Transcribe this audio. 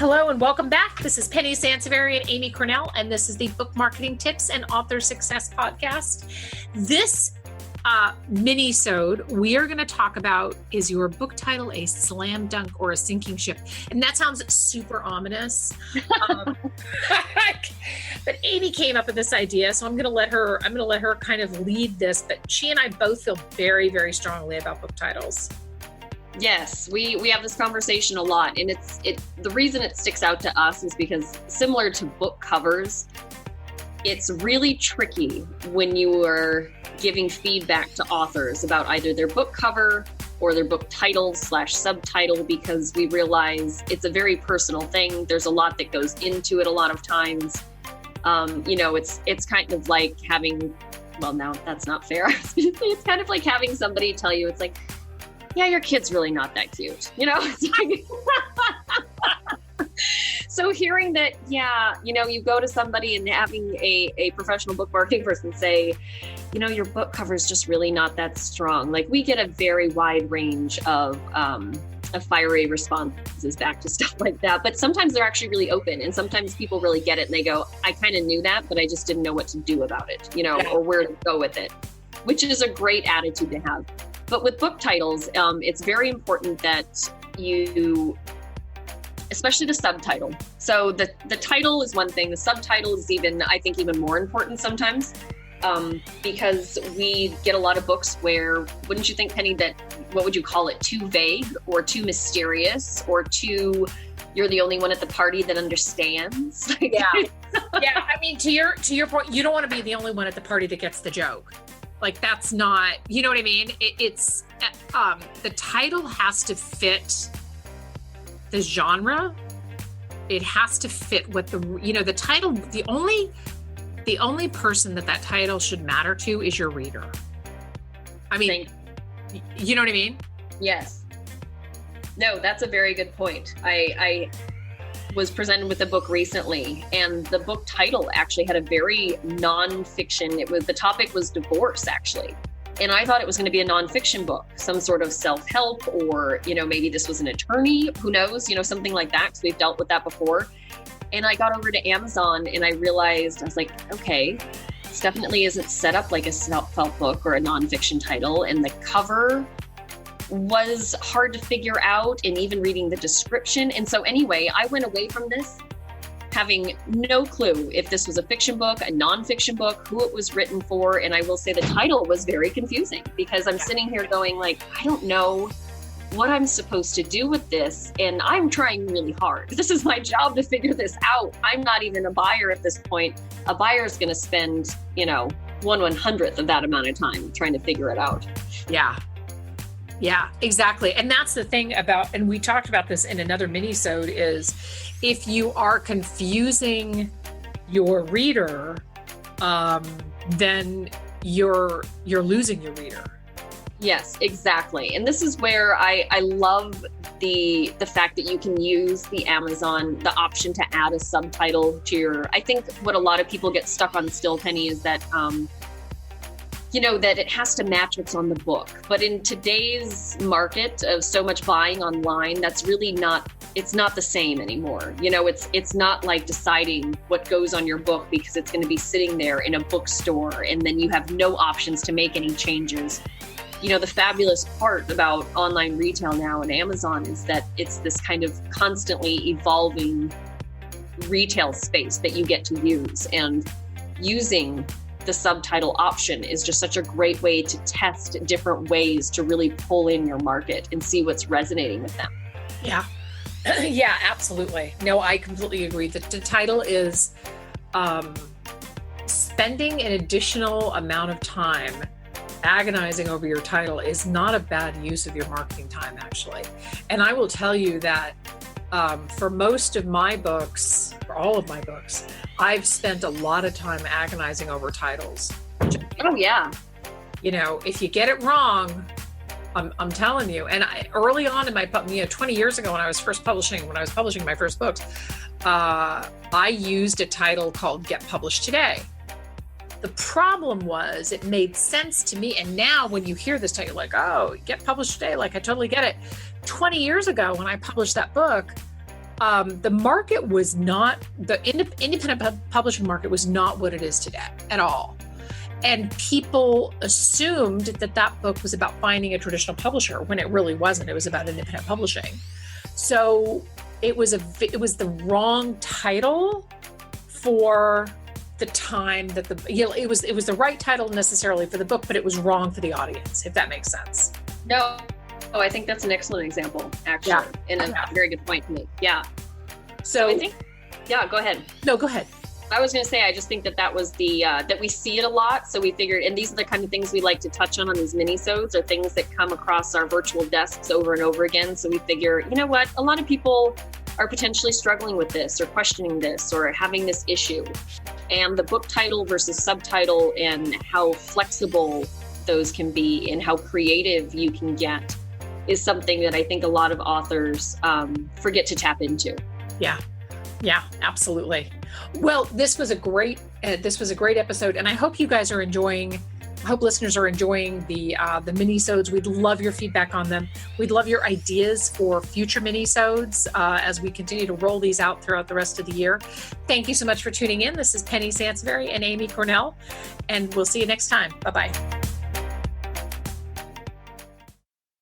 Hello and welcome back. This is Penny Sansevieri and Amy Cornell, and this is the Book Marketing Tips and Author Success Podcast. This mini-sode we are going to talk about, is your book title a slam dunk or a sinking ship? And that sounds super ominous. But Amy came up with this idea, so I'm going to let her kind of lead this. But she and I both feel very, very strongly about book titles. Yes, we have this conversation a lot, and the reason it sticks out to us is because, similar to book covers, it's really tricky when you are giving feedback to authors about either their book cover or their book title / subtitle, because we realize it's a very personal thing. There's a lot that goes into it a lot of times. It's kind of like having, well, now that's not fair. It's kind of like having somebody tell you, it's like, yeah, your kid's really not that cute, So hearing that, you go to somebody and having a professional book marketing person say, your book cover is just really not that strong. Like, we get a very wide range of fiery responses back to stuff like that. But sometimes they're actually really open, and sometimes people really get it and they go, I kind of knew that, but I just didn't know what to do about it, or where to go with it, which is a great attitude to have. But with book titles, it's very important that you, especially the subtitle. So the title is one thing. The subtitle is I think even more important sometimes, because we get a lot of books where, wouldn't you think, Penny, that, what would you call it? Too vague or too mysterious or too, you're the only one at the party that understands. Yeah. I mean, to your point, you don't want to be the only one at the party that gets the joke. Like, that's not, you know what I mean? It's the title has to fit the genre. It has to fit what the title, the only person that title should matter to is your reader. I mean, you know what I mean? Yes. No, that's a very good point. I was presented with a book recently, and the book title actually had a very nonfiction. The topic was divorce, actually. And I thought it was going to be a nonfiction book, some sort of self-help, or, maybe this was an attorney, who knows, something like that, because we've dealt with that before. And I got over to Amazon and I realized, I was like, okay, this definitely isn't set up like a self-help book or a nonfiction title. And the cover was hard to figure out, and even reading the description. And so anyway, I went away from this having no clue if this was a fiction book, a nonfiction book, who it was written for. And I will say the title was very confusing, because I'm sitting here going like, I don't know what I'm supposed to do with this. And I'm trying really hard. This is my job to figure this out. I'm not even a buyer at this point. A buyer is going to spend, 1/100th of that amount of time trying to figure it out. Yeah, exactly. And that's the thing about, and we talked about this in another mini-sode, is if you are confusing your reader, then you're losing your reader. Yes, exactly. And this is where I love the fact that you can use the option to add a subtitle to I think what a lot of people get stuck on still, Penny, is that, that it has to match what's on the book. But in today's market of so much buying online, that's really it's not the same anymore. It's not like deciding what goes on your book because it's going to be sitting there in a bookstore and then you have no options to make any changes. The fabulous part about online retail now and Amazon is that it's this kind of constantly evolving retail space that you get to use, and using the subtitle option is just such a great way to test different ways to really pull in your market and see what's resonating with them. Yeah. Yeah, absolutely. No, I completely agree. The title is spending an additional amount of time agonizing over your title is not a bad use of your marketing time, actually. And I will tell you that for most of my books, for all of my books, I've spent a lot of time agonizing over titles. Oh, yeah. If you get it wrong, I'm telling you. And early on in my, 20 years ago when I was publishing my first books, I used a title called Get Published Today. The problem was it made sense to me. And now when you hear this title, you're like, oh, Get Published Today, like I totally get it. 20 years ago when I published that book, the market was not, the independent publishing market was not what it is today at all. And people assumed that that book was about finding a traditional publisher when it really wasn't. It was about independent publishing. So it was the wrong title for the time that it was the right title necessarily for the book, but it was wrong for the audience, if that makes sense. No. Oh, I think that's an excellent example, actually. Yeah. And a very good point to make. Yeah. So I think, yeah, go ahead. No, go ahead. I was going to say, I just think that was the, that we see it a lot. So we figured, and these are the kind of things we like to touch on these mini-sodes, are things that come across our virtual desks over and over again. So we figure, you know what, a lot of people are potentially struggling with this or questioning this or having this issue. And the book title versus subtitle and how flexible those can be and how creative you can get is something that I think a lot of authors forget to tap into. Yeah, absolutely. Well, this was a great episode, and I hope you guys are enjoying. I hope listeners are enjoying the mini-sodes. We'd love your feedback on them. We'd love your ideas for future mini-sodes as we continue to roll these out throughout the rest of the year. Thank you so much for tuning in. This is Penny Sansbury and Amy Cornell, and we'll see you next time. Bye-bye.